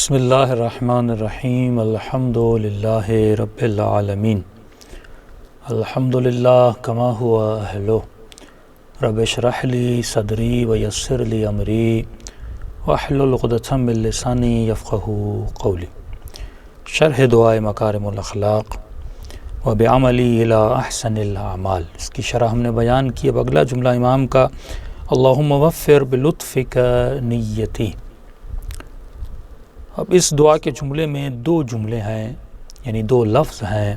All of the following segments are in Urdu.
بسم اللہ الرحمن الرحیم الحمد للہ رب العالمین الحمد للہ کما ہوا اہلو رب اشرح لی صدری ویسر لی امری واحلل عقدۃ من لسانی یفقہوا قولی شرح دعائے مکارم الاخلاق وبعملی الی احسن الاعمال، اس کی شرح ہم نے بیان کی۔ اب اگلا جملہ امام کا، اللہم وفر بلطفک نیتی۔ اب اس دعا کے جملے میں دو جملے ہیں، یعنی دو لفظ ہیں۔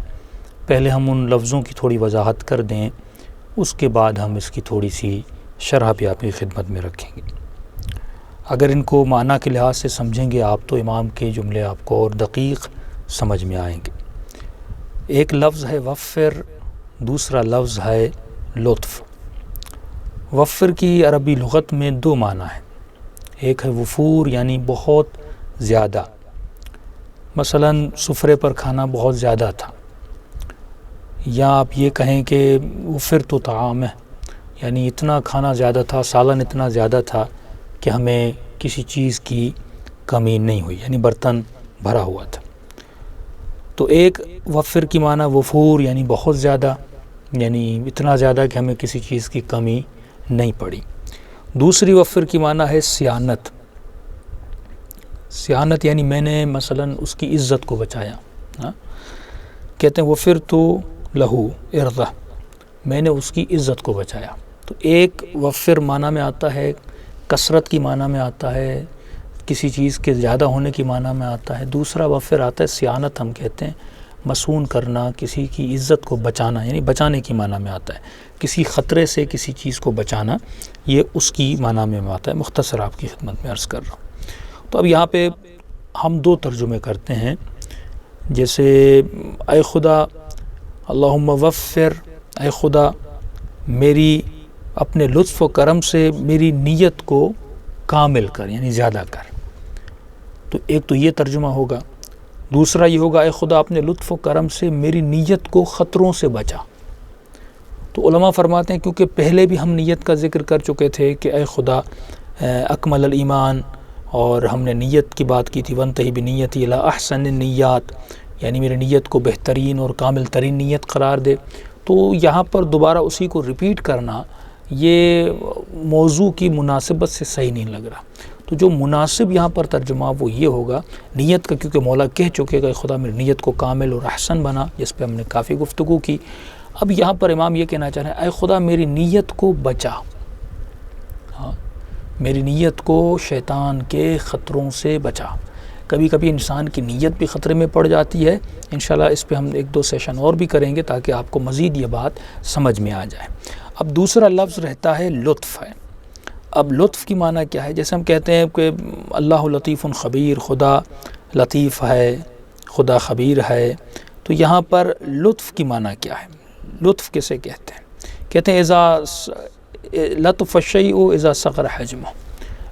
پہلے ہم ان لفظوں کی تھوڑی وضاحت کر دیں، اس کے بعد ہم اس کی تھوڑی سی شرح بھی آپ کی خدمت میں رکھیں گے۔ اگر ان کو معنی کے لحاظ سے سمجھیں گے آپ تو امام کے جملے آپ کو اور دقیق سمجھ میں آئیں گے۔ ایک لفظ ہے وفر، دوسرا لفظ ہے لطف۔ وفر کی عربی لغت میں دو معنی ہیں، ایک ہے وفور یعنی بہت زیادہ، مثلا سفرے پر کھانا بہت زیادہ تھا، یا آپ یہ کہیں کہ وفر تو طعام ہے، یعنی اتنا کھانا زیادہ تھا، سالن اتنا زیادہ تھا کہ ہمیں کسی چیز کی کمی نہیں ہوئی، یعنی برتن بھرا ہوا تھا۔ تو ایک وفر کی معنی وفور یعنی بہت زیادہ، یعنی اتنا زیادہ کہ ہمیں کسی چیز کی کمی نہیں پڑی۔ دوسری وفر کی معنی ہے سیانت۔ سیانت یعنی میں نے مثلا اس کی عزت کو بچایا، کہتے ہیں وفر تو لہو ارضہ، میں نے اس کی عزت کو بچایا۔ تو ایک وفر معنی میں آتا ہے، کثرت کی معنی میں آتا ہے، کسی چیز کے زیادہ ہونے کی معنی میں آتا ہے۔ دوسرا وفر آتا ہے سیانت، ہم کہتے ہیں مصون کرنا، کسی کی عزت کو بچانا، یعنی بچانے کی معنی میں آتا ہے، کسی خطرے سے کسی چیز کو بچانا، یہ اس کی معنی میں آتا ہے۔ مختصر آپ کی خدمت میں عرض کر رہا ہوں۔ تو اب یہاں پہ ہم دو ترجمے کرتے ہیں، جیسے اے خدا اللہم وفر، اے خدا میری اپنے لطف و کرم سے میری نیت کو کامل کر، یعنی زیادہ کر۔ تو ایک تو یہ ترجمہ ہوگا، دوسرا یہ ہوگا اے خدا اپنے لطف و کرم سے میری نیت کو خطروں سے بچا۔ تو علماء فرماتے ہیں کیونکہ پہلے بھی ہم نیت کا ذکر کر چکے تھے کہ اے خدا اکمل الایمان، اور ہم نے نیت کی بات کی تھی وانتہی بنیتی الی احسن النیات، یعنی میری نیت کو بہترین اور کامل ترین نیت قرار دے۔ تو یہاں پر دوبارہ اسی کو ریپیٹ کرنا یہ موضوع کی مناسبت سے صحیح نہیں لگ رہا۔ تو جو مناسب یہاں پر ترجمہ وہ یہ ہوگا نیت کا، کیونکہ مولا کہہ چکے گا خدا میری نیت کو کامل اور احسن بنا، جس پہ ہم نے کافی گفتگو کی۔ اب یہاں پر امام یہ کہنا چاہ رہے ہیں اے خدا میری نیت کو بچا، میری نیت کو شیطان کے خطروں سے بچا۔ کبھی کبھی انسان کی نیت بھی خطرے میں پڑ جاتی ہے، انشاءاللہ اس پہ ہم ایک دو سیشن اور بھی کریں گے تاکہ آپ کو مزید یہ بات سمجھ میں آ جائے۔ اب دوسرا لفظ رہتا ہے لطف ہے۔ اب لطف کی معنی کیا ہے؟ جیسے ہم کہتے ہیں کہ اللہ لطیف خبیر، خدا لطیف ہے، خدا خبیر ہے، تو یہاں پر لطف کی معنی کیا ہے؟ لطف کسے کہتے ہیں؟ کہتے ہیں اذا لطف الشیء اذا صغر حجمہ،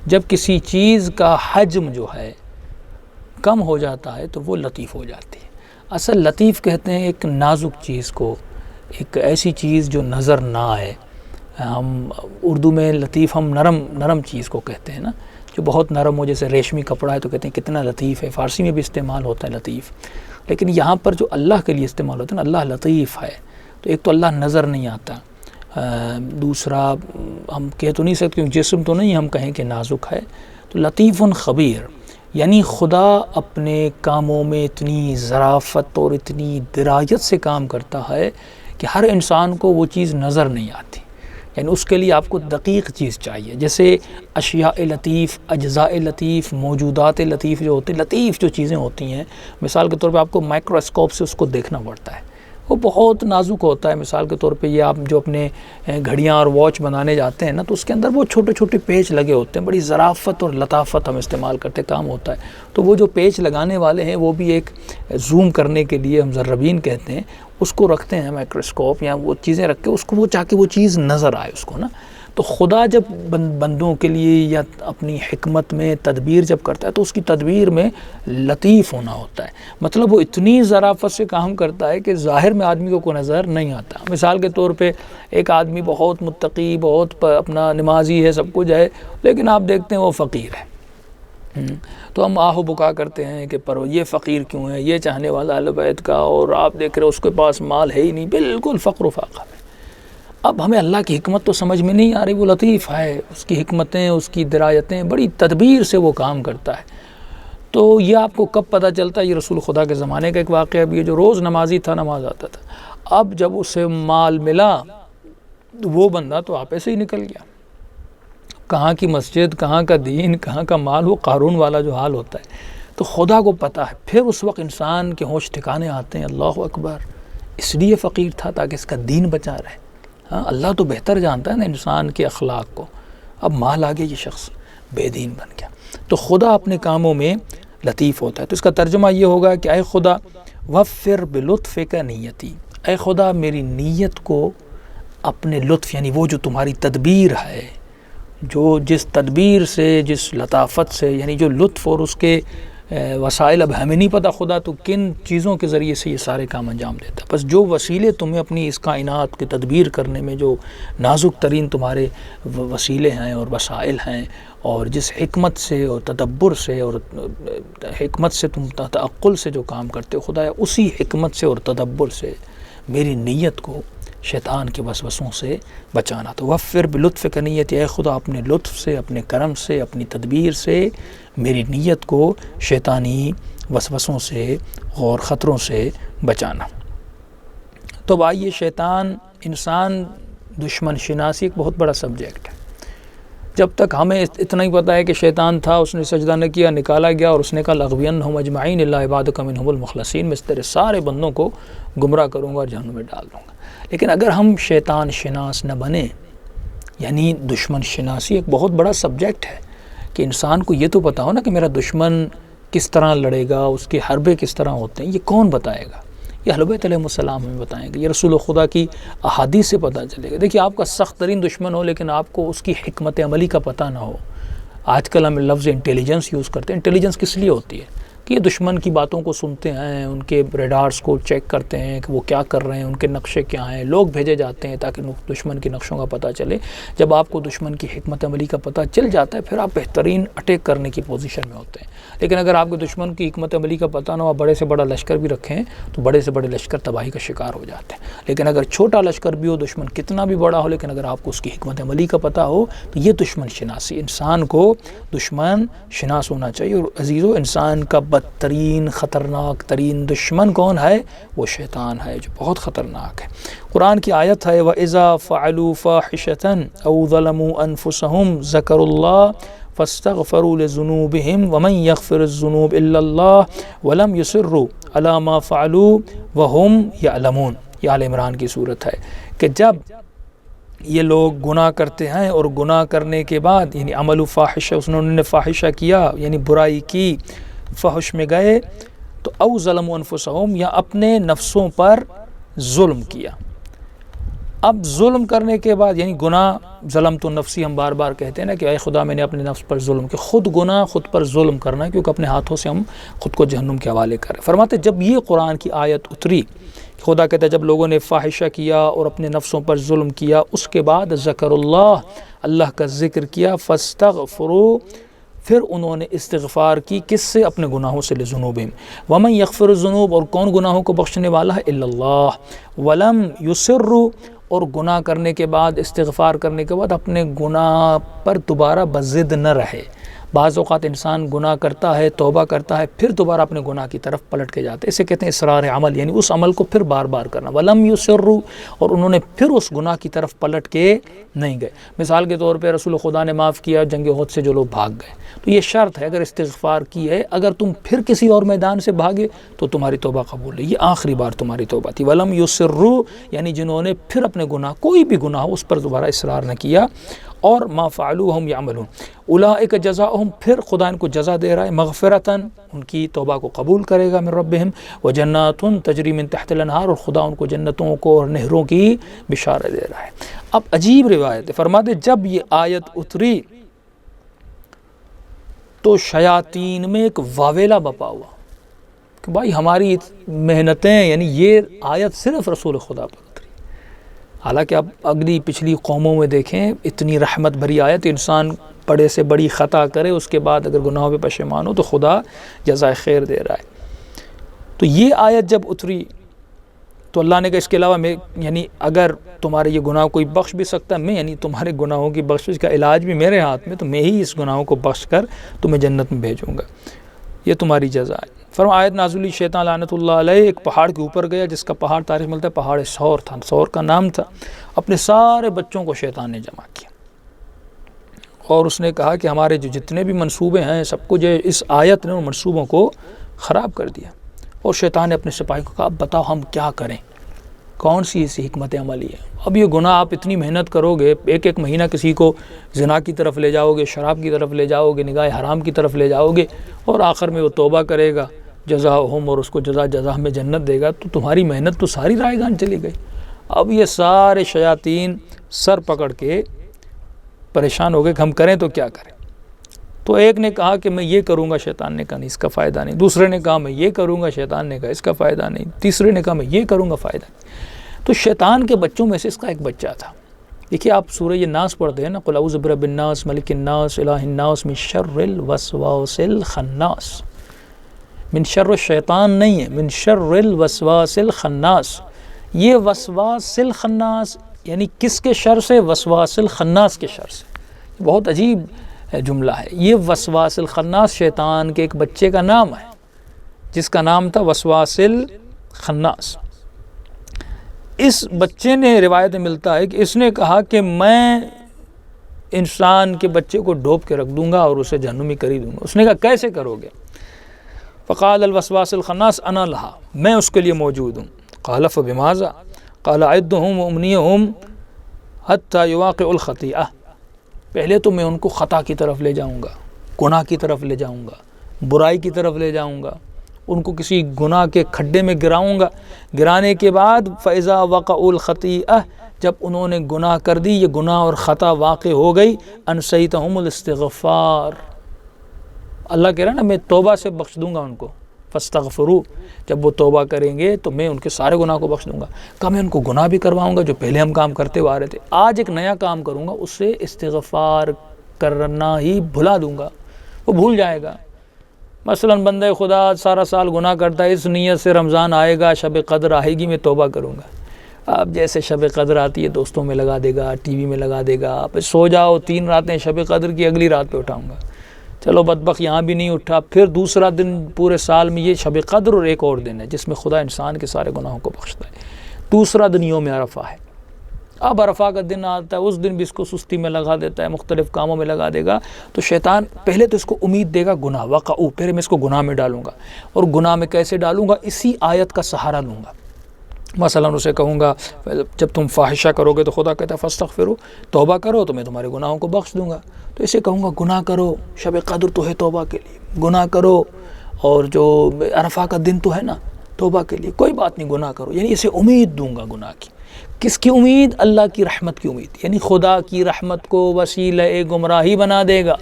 جب کسی چیز کا حجم جو ہے کم ہو جاتا ہے تو وہ لطیف ہو جاتی ہے۔ اصل لطیف کہتے ہیں ایک نازک چیز کو، ایک ایسی چیز جو نظر نہ آئے۔ ہم اردو میں لطیف ہم نرم چیز کو کہتے ہیں نا، جو بہت نرم ہو، جیسے ریشمی کپڑا ہے تو کہتے ہیں کتنا لطیف ہے، فارسی میں بھی استعمال ہوتا ہے لطیف، لیکن یہاں پر جو اللہ کے لیے استعمال ہوتا ہے نا، اللہ لطیف ہے، تو ایک تو اللہ نظر نہیں آتا، دوسرا ہم کہہ تو نہیں سکتے جسم تو نہیں ہم کہیں کہ نازک ہے، تو لطیف خبیر، یعنی خدا اپنے کاموں میں اتنی ظرافت اور اتنی درایت سے کام کرتا ہے کہ ہر انسان کو وہ چیز نظر نہیں آتی، یعنی اس کے لیے آپ کو دقیق چیز چاہیے۔ جیسے اشیاء لطیف، اجزاء لطیف، موجودات لطیف جو ہوتے ہیں، لطیف جو چیزیں ہوتی ہیں، مثال کے طور پہ آپ کو مائکروسکوپ سے اس کو دیکھنا پڑتا ہے، وہ بہت نازک ہوتا ہے۔ مثال کے طور پہ یہ آپ جو اپنے گھڑیاں اور واچ بنانے جاتے ہیں نا، تو اس کے اندر وہ چھوٹے چھوٹے پیچ لگے ہوتے ہیں، بڑی ظرافت اور لطافت ہم استعمال کرتے کام ہوتا ہے۔ تو وہ جو پیچ لگانے والے ہیں وہ بھی ایک زوم کرنے کے لیے ہم مزربین کہتے ہیں، اس کو رکھتے ہیں مائکروسکوپ یا وہ چیزیں رکھ کے اس کو وہ چاہ کے وہ چیز نظر آئے اس کو نا۔ تو خدا جب بندوں کے لیے یا اپنی حکمت میں تدبیر جب کرتا ہے تو اس کی تدبیر میں لطیف ہونا ہوتا ہے، مطلب وہ اتنی ظرافت سے کام کرتا ہے کہ ظاہر میں آدمی کو نظر نہیں آتا۔ مثال کے طور پہ ایک آدمی بہت متقی، بہت اپنا نمازی ہے، سب کچھ ہے، لیکن آپ دیکھتے ہیں وہ فقیر ہے، تو ہم آہ و بکا کرتے ہیں کہ پر یہ فقیر کیوں ہے، یہ چاہنے والا اہل بیت کا، اور آپ دیکھ رہے اس کے پاس مال ہے ہی نہیں، بالکل فقر و فاقہ میں۔ اب ہمیں اللہ کی حکمت تو سمجھ میں نہیں آ رہی، وہ لطیف ہے، اس کی حکمتیں، اس کی درایتیں، بڑی تدبیر سے وہ کام کرتا ہے۔ تو یہ آپ کو کب پتہ چلتا ہے؟ یہ رسول خدا کے زمانے کا ایک واقعہ بھی ہے، جو روز نمازی تھا، نماز آتا تھا، اب جب اسے مال ملا وہ بندہ تو آپ سے ہی نکل گیا۔ کہاں کی مسجد، کہاں کا دین، کہاں کا مال، وہ قارون والا جو حال ہوتا ہے۔ تو خدا کو پتہ ہے، پھر اس وقت انسان کے ہوش ٹھکانے آتے ہیں، اللہ اکبر، اس لیے فقیر تھا تاکہ اس کا دین بچا رہے۔ ہاں، اللہ تو بہتر جانتا ہے نا انسان کے اخلاق کو۔ اب مال آگے یہ شخص بے دین بن گیا۔ تو خدا اپنے کاموں میں لطیف ہوتا ہے۔ تو اس کا ترجمہ یہ ہوگا کہ اے خدا وفر بلطفک نیتی، اے خدا میری نیت کو اپنے لطف، یعنی وہ جو تمہاری تدبیر ہے، جو جس تدبیر سے، جس لطافت سے، یعنی جو لطف اور اس کے وسائل اب ہمیں نہیں پتہ خدا تو کن چیزوں کے ذریعے سے یہ سارے کام انجام دیتا ہے، بس جو وسیلے تمہیں اپنی اس کائنات کی تدبیر کرنے میں جو نازک ترین تمہارے وسیلے ہیں اور وسائل ہیں، اور جس حکمت سے اور تدبر سے اور حکمت سے تم تعقل سے جو کام کرتے ہو خدا، اسی حکمت سے اور تدبر سے میری نیت کو شیطان کے وسوسوں سے بچانا۔ تو وفر بلطف کا نیت، اے خدا اپنے لطف سے، اپنے کرم سے، اپنی تدبیر سے میری نیت کو شیطانی وسوسوں سے اور خطروں سے بچانا۔ تو اب آئیے، شیطان انسان دشمن شناسی ایک بہت بڑا سبجیکٹ ہے۔ جب تک ہمیں اتنا ہی پتہ ہے کہ شیطان تھا، اس نے سجدہ نہ کیا، نکالا گیا، اور اس نے کہا لَأَغْوِيَنَّهُمْ أَجْمَعِينَ إِلَّا عِبَادَكَ مِنْهُمُ الْمُخْلَصِينَ، میں تیرے سارے بندوں کو گمراہ کروں گا اور جہنم میں ڈال دوں گا۔ لیکن اگر ہم شیطان شناس نہ بنیں، یعنی دشمن شناسی ایک بہت بڑا سبجیکٹ ہے کہ انسان کو یہ تو پتہ ہو نا کہ میرا دشمن کس طرح لڑے گا، اس کے حربے کس طرح ہوتے ہیں، یہ کون بتائے گا؟ یہ اہل بیت علیہ السلام ہمیں بتائیں گے، یہ رسول خدا کی احادیث سے پتہ چلے گا۔ دیکھیے، آپ کا سخت ترین دشمن ہو لیکن آپ کو اس کی حکمت عملی کا پتہ نہ ہو۔ آج کل ہم لفظ انٹیلیجنس یوز کرتے ہیں۔ انٹیلیجنس کس لیے ہوتی ہے؟ کہ یہ دشمن کی باتوں کو سنتے ہیں، ان کے ریڈارز کو چیک کرتے ہیں کہ وہ کیا کر رہے ہیں، ان کے نقشے کیا ہیں، لوگ بھیجے جاتے ہیں تاکہ دشمن کے نقشوں کا پتہ چلے۔ جب آپ کو دشمن کی حکمت عملی کا پتہ چل جاتا ہے پھر آپ بہترین اٹیک کرنے کی پوزیشن میں ہوتے ہیں۔ لیکن اگر آپ کے دشمن کی حکمت عملی کا پتہ نہ ہو، بڑے سے بڑا لشکر بھی رکھیں تو بڑے سے بڑے لشکر تباہی کا شکار ہو جاتے ہیں۔ لیکن اگر چھوٹا لشکر بھی ہو، دشمن کتنا بھی بڑا ہو، لیکن اگر آپ کو اس کی حکمت عملی کا پتہ ہو تو یہ دشمن شناسی، انسان کو دشمن شناس ہونا چاہیے۔ اور عزیزو، انسان کا بدترین خطرناک ترین دشمن کون ہے؟ وہ شیطان ہے، جو بہت خطرناک ہے۔ قرآن کی آیت ہے وَإِذَا فَعَلُوا فَاحِشَةً أَوْ ظَلَمُوا أَنفُسَهُمْ ذَكَرُوا اللَّهَ فَاسْتَغْفَرُوا لِذُنُوبِهِمْ وَمَنْ يَغْفِرُ الذُّنُوبَ إِلَّا اللَّهُ وَلَمْ يُصِرُّوا عَلَى مَا فَعَلُوا وَهُمْ يَعْلَمُونَ۔ یہ آل عمران کی صورت ہے کہ جب یہ لوگ گناہ کرتے ہیں اور گناہ کرنے کے بعد، یعنی عمل فاحشہ، انہوں نے فاحشہ کیا یعنی برائی کی، فحش میں گئے، تو او ظلموا انفسہم، یا اپنے نفسوں پر ظلم کیا۔ اب ظلم کرنے کے بعد، یعنی گناہ، ظلم تو نفسی ہم بار بار کہتے ہیں نا کہ اے خدا میں نے اپنے نفس پر ظلم کیا، خود گناہ، خود پر ظلم کرنا، کیونکہ اپنے ہاتھوں سے ہم خود کو جہنم کے حوالے کر رہے ہیں۔ فرماتے جب یہ قرآن کی آیت اتری، خدا کہتا ہے جب لوگوں نے فاحشہ کیا اور اپنے نفسوں پر ظلم کیا، اس کے بعد ذکر اللہ کا ذکر کیا، فاستغفروا، پھر انہوں نے استغفار کی، کس سے؟ اپنے گناہوں سے، لذنوبہم، ومن یغفر الذنوب، اور کون گناہوں کو بخشنے والا ہے؟ الا اللہ، ولم یصروا، اور گناہ کرنے کے بعد، استغفار کرنے کے بعد اپنے گناہ پر دوبارہ بضد نہ رہے۔ بعض اوقات انسان گناہ کرتا ہے، توبہ کرتا ہے، پھر دوبارہ اپنے گناہ کی طرف پلٹ کے جاتے ہیں، اسے کہتے ہیں اصرار عمل، یعنی اس عمل کو پھر بار بار کرنا۔ ولم یصروا، اور انہوں نے پھر اس گناہ کی طرف پلٹ کے نہیں گئے۔ مثال کے طور پہ رسول خدا نے معاف کیا، جنگ احد سے جو لوگ بھاگ گئے، تو یہ شرط ہے اگر استغفار کی ہے، اگر تم پھر کسی اور میدان سے بھاگے تو تمہاری توبہ قبول ہے، یہ آخری بار تمہاری توبہ تھی۔ ولم یصروا، یعنی جنہوں نے پھر اپنے گناہ، کوئی بھی گناہ اس پر دوبارہ اصرار نہ کیا، اور ما فعلوا ہم یعملون، اولئک جزاؤہم، پھر خدا ان کو جزا دے رہا ہے، مغفرتاً، ان کی توبہ کو قبول کرے گا، من ربہم، وجنات تجری من تحت الانہار، اور خدا ان کو جنتوں کو اور نہروں کی بشارت دے رہا ہے۔ اب عجیب روایت ہے، فرماتے جب یہ آیت اتری تو شیاطین میں ایک واویلا بپا ہوا کہ بھائی ہماری محنتیں، یعنی یہ آیت صرف رسول خدا پر اتری، حالانکہ آپ اگلی پچھلی قوموں میں دیکھیں اتنی رحمت بھری آیت، انسان بڑے سے بڑی خطا کرے اس کے بعد اگر گناہوں پہ پشیمان ہو تو خدا جزائے خیر دے رہا ہے۔ تو یہ آیت جب اتری تو اللہ نے کہا اس کے علاوہ میں یعنی اگر تمہارے یہ گناہ کوئی بخش بھی سکتا ہے، میں یعنی تمہارے گناہوں کی بخشش کا علاج بھی میرے ہاتھ میں، تو میں ہی اس گناہوں کو بخش کر تمہیں جنت میں بھیجوں گا، یہ تمہاری جزا ہے۔ فرمایا آیت نازل ہوئی، شیطان لعنت اللہ علیہ ایک پہاڑ کے اوپر گیا، جس کا پہاڑ تاریخ ملتا ہے پہاڑ سور تھا، سور کا نام تھا۔ اپنے سارے بچوں کو شیطان نے جمع کیا اور اس نے کہا کہ ہمارے جو جتنے بھی منصوبے ہیں سب کو جو اس آیت نے ان منصوبوں کو خراب کر دیا۔ اور شیطان نے اپنے سپاہی کو کہا اب بتاؤ ہم کیا کریں، کون سی ایسی حکمت عملی ہے؟ اب یہ گناہ آپ اتنی محنت کرو گے، ایک ایک مہینہ کسی کو زنا کی طرف لے جاؤ گے، شراب کی طرف لے جاؤ گے، نگاہ حرام کی طرف لے جاؤ گے، اور آخر میں وہ توبہ کرے گا جزاؤہم، اور اس کو جزا میں جنت دے گا، تو تمہاری محنت تو ساری رائے گان چلی گئی۔ اب یہ سارے شیاطین سر پکڑ کے پریشان ہو گئے کہ ہم کریں تو کیا کریں۔ تو ایک نے کہا کہ میں یہ کروں گا، شیطان نے کہا نہیں اس کا فائدہ نہیں۔ دوسرے نے کہا میں یہ کروں گا، شیطان نے کہا اس کا فائدہ نہیں۔ تیسرے نے کہا میں یہ کروں گا، فائدہ نہیں۔ تو شیطان کے بچوں میں سے اس کا ایک بچہ تھا۔ دیکھیے آپ سورہ الناس پڑھتے ہیں نا، قل اعوذ برب الناس ملک الناس الہ الناس من شر الوسواس الخناس، من شر الشیطان نہیں ہے، من شر الوسواس الخناس۔ یہ وسواس الخناس یعنی کس کے شر سے؟ وسواس الخناس کے شر سے۔ بہت عجیب جملہ ہے یہ۔ وسواس الخناس شیطان کے ایک بچے کا نام ہے جس کا نام تھا وسواس الخناس۔ اس بچے نے روایت میں ملتا ہے کہ اس نے کہا کہ میں انسان کے بچے کو ڈوب کے رکھ دوں گا اور اسے جہنمی کر ہی دوں گا۔ اس نے کہا کیسے کرو گے؟ فقال الوسواس الخناس انا لہا، میں اس کے لیے موجود ہوں۔ قال فبماذا؟ قال اعدهم وامنيهم حتى يواقع الخطيئة، پہلے تو میں ان کو خطا کی طرف لے جاؤں گا، گناہ کی طرف لے جاؤں گا، برائی کی طرف لے جاؤں گا، ان کو کسی گناہ کے کھڈے میں گراؤں گا۔ گرانے کے بعد فاذا وقعوا الخطیئہ، جب انہوں نے گناہ کر دی، یہ گناہ اور خطا واقع ہو گئی، انسیتہم الاستغفار، اللہ کہہ رہا ہے نا میں توبہ سے بخش دوں گا ان کو، فاستغفروا، جب وہ توبہ کریں گے تو میں ان کے سارے گناہ کو بخش دوں گا۔ کہ میں ان کو گناہ بھی کرواؤں گا جو پہلے ہم کام کرتے ہوئے آ رہے تھے، آج ایک نیا کام کروں گا، اس سے استغفار کرنا ہی بھلا دوں گا، وہ بھول جائے گا۔ مثلا بندہ خدا سارا سال گناہ کرتا ہے، اس نیت سے رمضان آئے گا، شب قدر آئے گی، میں توبہ کروں گا۔ اب جیسے شب قدر آتی ہے دوستوں میں لگا دے گا، ٹی وی میں لگا دے گا، پھر سو جاؤ 3 راتیں شب قدر کی، اگلی رات پہ اٹھاؤں گا، چلو بدبخت یہاں بھی نہیں اٹھا۔ پھر دوسرا دن پورے سال میں یہ شب قدر اور ایک اور دن ہے جس میں خدا انسان کے سارے گناہوں کو بخشتا ہے۔ دوسرا دن یوم عرفہ ہے، اب عرفہ کا دن آتا ہے، اس دن بھی اس کو سستی میں لگا دیتا ہے، مختلف کاموں میں لگا دے گا۔ تو شیطان پہلے تو اس کو امید دے گا گناہ، وقعوا، پہلے میں اس کو گناہ میں ڈالوں گا، اور گناہ میں کیسے ڈالوں گا؟ اسی آیت کا سہارا لوں گا۔ مثلا اسے کہوں گا جب تم فاحشہ کرو گے تو خدا کہتا ہے فاستغفروا، توبہ کرو تو میں تمہارے گناہوں کو بخش دوں گا۔ تو اسے کہوں گا گناہ کرو، شب قدر تو ہے توبہ کے لیے، گناہ کرو، اور جو عرفہ کا دن تو ہے نا توبہ کے لیے، کوئی بات نہیں گناہ کرو، یعنی اسے امید دوں گا گناہ کی۔ کس کی امید؟ اللہ کی رحمت کی امید، یعنی خدا کی رحمت کو وسیلہ گمراہی بنا دے گا،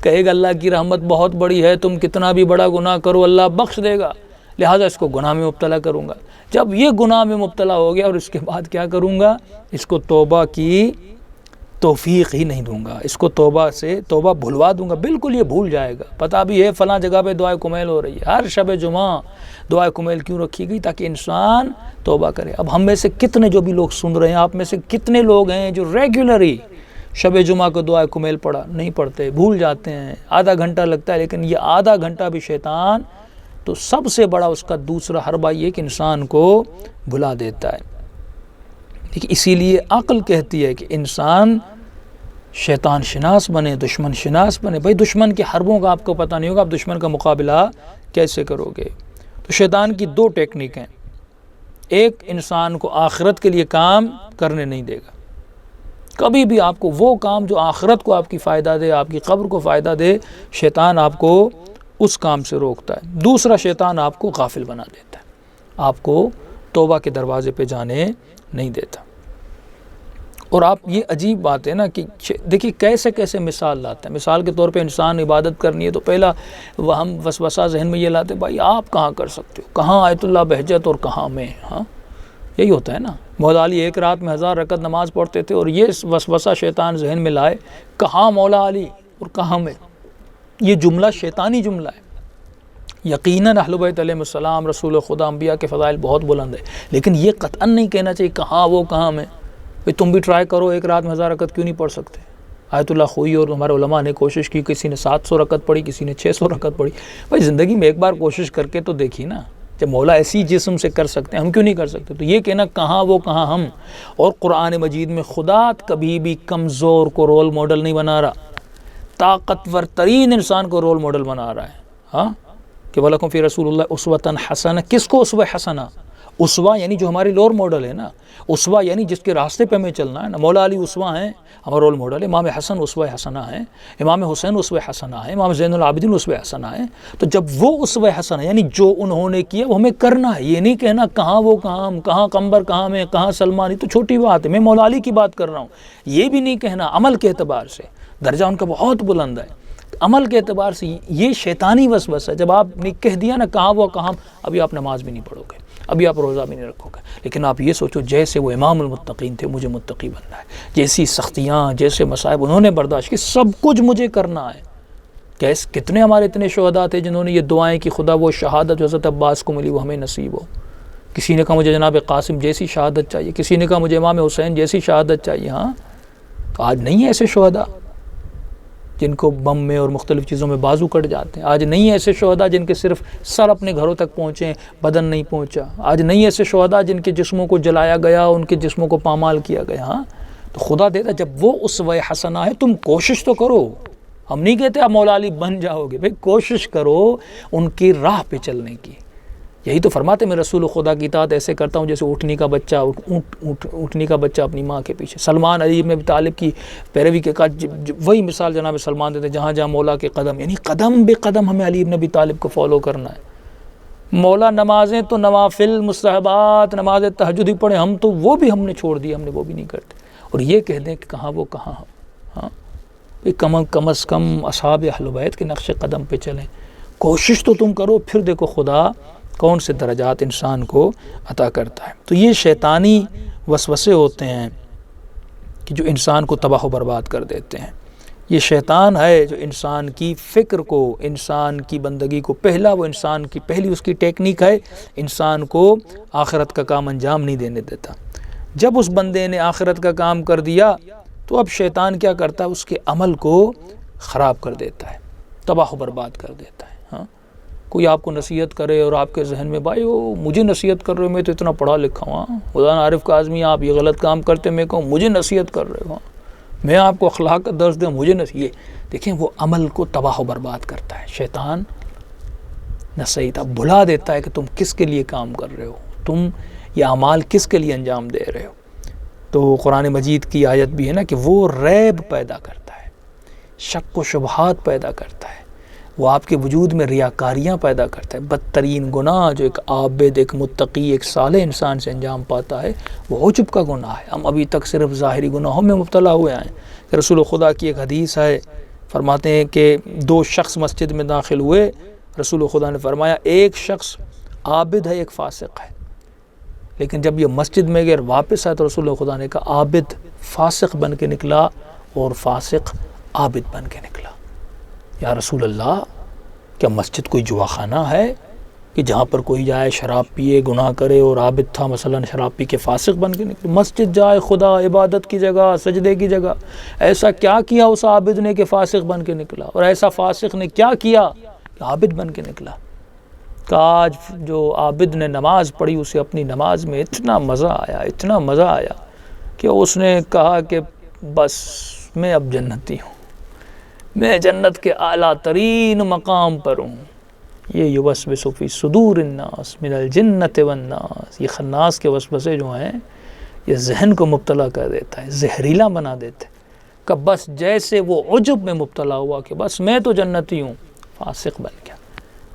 کہے گا اللہ کی رحمت بہت بڑی ہے، تم کتنا بھی بڑا گناہ کرو اللہ بخش دے گا، لہٰذا اس کو گناہ میں مبتلا کروں گا۔ جب یہ گناہ میں مبتلا ہو گیا اور اس کے بعد کیا کروں گا؟ اس کو توبہ کی توفیق ہی نہیں دوں گا، اس کو توبہ بھلوا دوں گا، بالکل یہ بھول جائے گا۔ پتہ بھی ہے فلاں جگہ پہ دعائے کمیل ہو رہی ہے، ہر شب جمعہ دعائے کمیل کیوں رکھی گئی؟ تاکہ انسان توبہ کرے۔ اب ہم میں سے کتنے جو بھی لوگ سن رہے ہیں، آپ میں سے کتنے لوگ ہیں جو ریگولرلی شب جمعہ کو دعائے کمیل پڑھا نہیں پڑھتے، بھول جاتے ہیں، آدھا گھنٹہ لگتا ہے، لیکن یہ آدھا گھنٹہ بھی شیطان تو سب سے بڑا اس کا دوسرا حربہ یہ کہ انسان کو بھلا دیتا ہے۔ اسی لیے عقل کہتی ہے کہ انسان شیطان شناس بنے، دشمن شناس بنے۔ بھائی دشمن کے حربوں کا آپ کو پتہ نہیں ہوگا، آپ دشمن کا مقابلہ کیسے کرو گے؟ تو شیطان کی 2 ٹیکنیک ہیں۔ ایک، انسان کو آخرت کے لیے کام کرنے نہیں دے گا، کبھی بھی آپ کو وہ کام جو آخرت کو آپ کی فائدہ دے، آپ کی قبر کو فائدہ دے، شیطان آپ کو اس کام سے روکتا ہے۔ دوسرا، شیطان آپ کو غافل بنا دیتا ہے، آپ کو توبہ کے دروازے پہ جانے نہیں دیتا۔ اور آپ یہ عجیب بات ہے نا کہ دیکھیے کیسے کیسے مثال لاتا ہے۔ مثال کے طور پہ انسان عبادت کرنی ہے تو پہلا ہم وسوسہ ذہن میں یہ لاتے ہیں، بھائی آپ کہاں کر سکتے ہو، کہاں آیت اللہ بہجت اور کہاں میں، ہاں یہی ہوتا ہے نا. مولا علی ایک رات میں 1000 رکعت نماز پڑھتے تھے، اور یہ وسوسہ شیطان ذہن میں لائے کہاں مولا علی اور کہاں میں. یہ جملہ شیطانی جملہ ہے. یقیناً اہل بیت علیہ السلام رسول خدا انبیاء کے فضائل بہت بلند ہے، لیکن یہ قطعاً نہیں کہنا چاہیے کہاں وہ کہاں میں. بھئی تم بھی ٹرائی کرو، ایک رات میں 1000 رکعت کیوں نہیں پڑھ سکتے؟ آیت اللہ خوئی اور ہمارے علماء نے کوشش کی، کسی نے 700 رکعت پڑھی، کسی نے 600 رکعت پڑھی. بھائی زندگی میں ایک بار کوشش کر کے تو دیکھی نا. جب مولا ایسی جسم سے کر سکتے ہیں، ہم کیوں نہیں کر سکتے؟ تو یہ کہنا کہاں وہ کہاں ہم. اور قرآن مجید میں خدا کبھی بھی کمزور کو رول ماڈل نہیں بنا رہا، طاقتور ترین انسان کو رول ماڈل بنا رہا ہے. ہاں کہ وَلَكُمْ فِي رَسُولِ اللَّهِ أُسْوَةً حَسَنَةً. کس کو اسوہ حسنہ؟ اسوہ یعنی جو ہماری رول ماڈل ہے نا. اسوہ یعنی جس کے راستے پہ ہمیں چلنا ہے نا. مولا علی اسوہ ہیں، ہمارا رول ماڈل ہے. امام حسن اسوہ حسنہ ہیں، امام حسین اسوہ حسنہ ہیں، امام زین العابدین اسوہ حسنہ ہیں. تو جب وہ اسوہ حسنہ یعنی جو انہوں نے کیا وہ ہمیں کرنا ہے. یہ نہیں کہنا کہاں وہ کہاں ہم، کہاں قمبر کہاں میں، کہاں سلمان. یہ تو چھوٹی بات ہے، میں مولا علی کی بات کر رہا ہوں. یہ بھی نہیں کہنا. عمل کے اعتبار سے درجہ ان کا بہت بلند ہے. عمل کے اعتبار سے یہ شیطانی وسوسہ ہے. جب آپ نے کہہ دیا نا کہاں وہ کہاں، ابھی آپ نماز بھی نہیں پڑھو گے، ابھی آپ روزہ بھی نہیں رکھو گے. لیکن آپ یہ سوچو جیسے وہ امام المتقین تھے مجھے متقی بننا ہے، جیسی سختیاں جیسے مصائب انہوں نے برداشت کی سب کچھ مجھے کرنا ہے. کتنے ہمارے اتنے شہداء تھے جنہوں نے یہ دعائیں کی خدا وہ شہادت جو حضرت عباس کو ملی وہ ہمیں نصیب ہو. کسی نے کہا مجھے جناب قاسم جیسی شہادت چاہیے، کسی نے کہا مجھے امام حسین جیسی شہادت چاہیے. ہاں تو آج نہیں ہے ایسے شہداء جن کو بم میں اور مختلف چیزوں میں بازو کٹ جاتے ہیں. آج نہیں ہے ایسے شہداء جن کے صرف سر اپنے گھروں تک پہنچے، بدن نہیں پہنچا. آج نہیں ہے ایسے شہداء جن کے جسموں کو جلایا گیا، ان کے جسموں کو پامال کیا گیا. ہاں تو خدا دیتا جب وہ اسوہ حسنہ ہے تم کوشش تو کرو. ہم نہیں کہتے آپ مولا علی بن جاؤ گے، بھئی کوشش کرو ان کی راہ پہ چلنے کی. یہی تو فرماتے میں رسول خدا کی اطاعت ایسے کرتا ہوں جیسے اونٹنی کا بچہ اپنی ماں کے پیچھے. سلمان علی بن ابی طالب کی پیروی کے وہی مثال جناب سلمان دیتے، جہاں جہاں مولا کے قدم، یعنی قدم بے قدم ہمیں علی بن ابی طالب کو فالو کرنا ہے. مولا نمازیں تو نوافل مستحبات نماز تہجد ہی پڑھیں، ہم تو وہ بھی ہم نے چھوڑ دیا، ہم نے وہ بھی نہیں کرتے. اور یہ کہہ دیں کہ کہاں وہ کہاں ہم. ہاں کم از کم اصحاب اہل بیت کے نقش قدم پہ چلیں. کوشش تو تم کرو، پھر دیکھو خدا کون سے درجات انسان کو عطا کرتا ہے. تو یہ شیطانی وسوسے ہوتے ہیں کہ جو انسان کو تباہ و برباد کر دیتے ہیں. یہ شیطان ہے جو انسان کی فکر کو، انسان کی بندگی کو، وہ انسان کی پہلی اس کی ٹیکنیک ہے انسان کو آخرت کا کام انجام نہیں دینے دیتا. جب اس بندے نے آخرت کا کام کر دیا تو اب شیطان کیا کرتا ہے؟ اس کے عمل کو خراب کر دیتا ہے، تباہ و برباد کر دیتا ہے. ہاں کوئی آپ کو نصیحت کرے اور آپ کے ذہن میں بھائی مجھے نصیحت کر رہے ہو، میں تو اتنا پڑھا لکھا ہوں. مولانا عارف کاظمی آپ یہ غلط کام کرتے، میں کہوں مجھے نصیحت کر رہے ہو، میں آپ کو اخلاق کا درس دوں، مجھے نصیحت. دیکھیں وہ عمل کو تباہ و برباد کرتا ہے. شیطان نصیحت بھلا دیتا ہے کہ تم کس کے لیے کام کر رہے ہو، تم یہ اعمال کس کے لیے انجام دے رہے ہو. تو قرآن مجید کی آیت بھی ہے نا کہ وہ ریب پیدا کرتا ہے، شک و شبہات پیدا کرتا ہے، وہ آپ کے وجود میں ریاکاریاں پیدا کرتا ہے. بدترین گناہ جو ایک عابد، ایک متقی، ایک صالح انسان سے انجام پاتا ہے وہ عجب کا گناہ ہے. ہم ابھی تک صرف ظاہری گناہوں میں مبتلا ہوئے ہیں. رسول خدا کی ایک حدیث ہے، فرماتے ہیں کہ 2 شخص مسجد میں داخل ہوئے. رسول خدا نے فرمایا ایک شخص عابد ہے، ایک فاسق ہے. لیکن جب یہ مسجد میں گئے واپس آئے تو رسول خدا نے کہا عابد فاسق بن کے نکلا اور فاسق عابد بن کے نکلا. یا رسول اللہ کیا مسجد کوئی جوا خانہ ہے کہ جہاں پر کوئی جائے شراب پیے گناہ کرے، اور عابد تھا مثلا شراب پی کے فاسق بن کے نکلے؟ مسجد جائے خدا عبادت کی جگہ، سجدے کی جگہ. ایسا کیا کیا اس عابد نے کہ فاسق بن کے نکلا، اور ایسا فاسق نے کیا کیا کہ عابد بن کے نکلا؟ آج جو عابد نے نماز پڑھی اسے اپنی نماز میں اتنا مزہ آیا کہ اس نے کہا کہ بس میں اب جنتی ہوں، میں جنت کے اعلیٰ ترین مقام پر ہوں. یہ یوسوس فی صدور الناس من الجنۃ والناس. یہ خناس کے وسوسے جو ہیں یہ ذہن کو مبتلا کر دیتا ہے، زہریلا بنا دیتا ہے. کہ بس جیسے وہ عجب میں مبتلا ہوا کہ بس میں تو جنتی ہوں، فاسق بن گیا.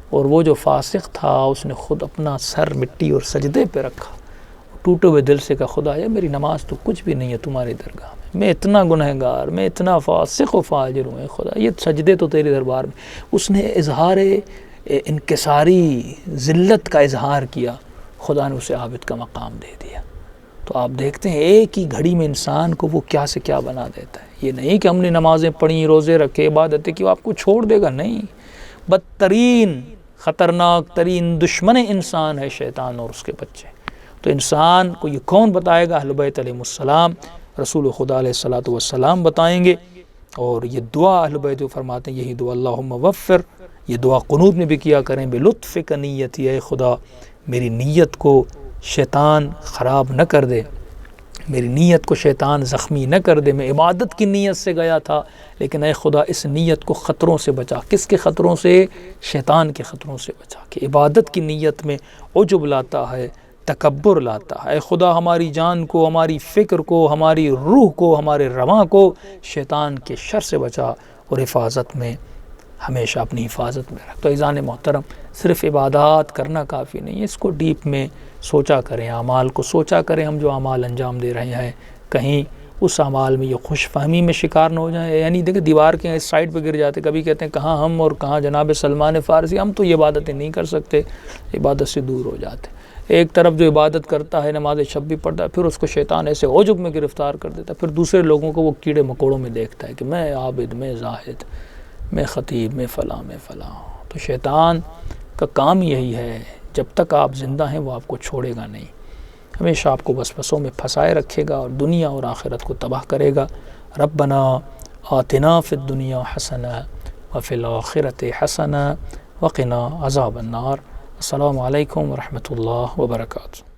اور وہ جو فاسق تھا اس نے خود اپنا سر مٹی اور سجدے پہ رکھا، ٹوٹے ہوئے دل سے کہا خدا یا میری نماز تو کچھ بھی نہیں ہے تمہاری درگاہ میں اتنا گنہگار، میں اتنا فاسق و فاجر ہوں خدا، یہ سجدے تو تیرے دربار میں. اس نے اظہار انکساری ذلت کا اظہار کیا، خدا نے اسے عابد کا مقام دے دیا. تو آپ دیکھتے ہیں ایک ہی گھڑی میں انسان کو وہ کیا سے کیا بنا دیتا ہے۔ یہ نہیں کہ ہم نے نمازیں پڑھی، روزے رکھے، عبادتیں کی، وہ آپ کو چھوڑ دے گا، نہیں۔ بدترین خطرناک ترین دشمن انسان ہے شیطان اور اس کے بچے۔ تو انسان کو یہ کون بتائے گا؟ اہل بیت علیہ السلام، رسول خدا علیہ الصلوۃ والسلام بتائیں گے۔ اور یہ دعا اہل بیت فرماتے ہیں، یہی دعا اللہم وفر، یہ دعا قنوت میں بھی کیا کریں، بے لطف کا نیتی، اے خدا میری نیت کو شیطان خراب نہ کر دے، میری نیت کو شیطان زخمی نہ کر دے۔ میں عبادت کی نیت سے گیا تھا، لیکن اے خدا اس نیت کو خطروں سے بچا۔ کس کے خطروں سے؟ شیطان کے خطروں سے بچا۔ کہ عبادت کی نیت میں عجب لاتا ہے، تکبر لاتا ہے۔ اے خدا ہماری جان کو، ہماری فکر کو، ہماری روح کو، ہمارے رواں کو شیطان کے شر سے بچا، اور حفاظت میں ہمیشہ اپنی حفاظت میں رکھ۔ تو عزیزان محترم، صرف عبادات کرنا کافی نہیں ہے، اس کو ڈیپ میں سوچا کریں، اعمال کو سوچا کریں۔ ہم جو اعمال انجام دے رہے ہیں، کہیں اس اعمال میں یہ خوش فہمی میں شکار نہ ہو جائیں۔ یعنی دیکھیں دیوار کے اس سائڈ پہ گر جاتے، کبھی کہتے ہیں کہاں ہم اور کہاں جناب سلمان فارسی، ہم تو یہ عبادتیں نہیں کر سکتے، عبادت سے دور ہو جاتے۔ ایک طرف جو عبادت کرتا ہے، نماز شب بھی پڑھتا ہے، پھر اس کو شیطان ایسے عجب میں گرفتار کر دیتا ہے، پھر دوسرے لوگوں کو وہ کیڑے مکوڑوں میں دیکھتا ہے کہ میں عابد، میں زاہد، میں خطیب، میں فلاں، میں فلاں۔ تو شیطان کا کام یہی ہے، جب تک آپ زندہ ہیں وہ آپ کو چھوڑے گا نہیں، ہمیشہ آپ کو وسوسوں میں پھنسائے رکھے گا، اور دنیا اور آخرت کو تباہ کرے گا۔ ربنا آتنا فی الدنیا حسنہ وفی الآخرۃ حسنہ وقنا عذاب النار۔ السلام علیکم ورحمۃ اللہ وبرکاتہ۔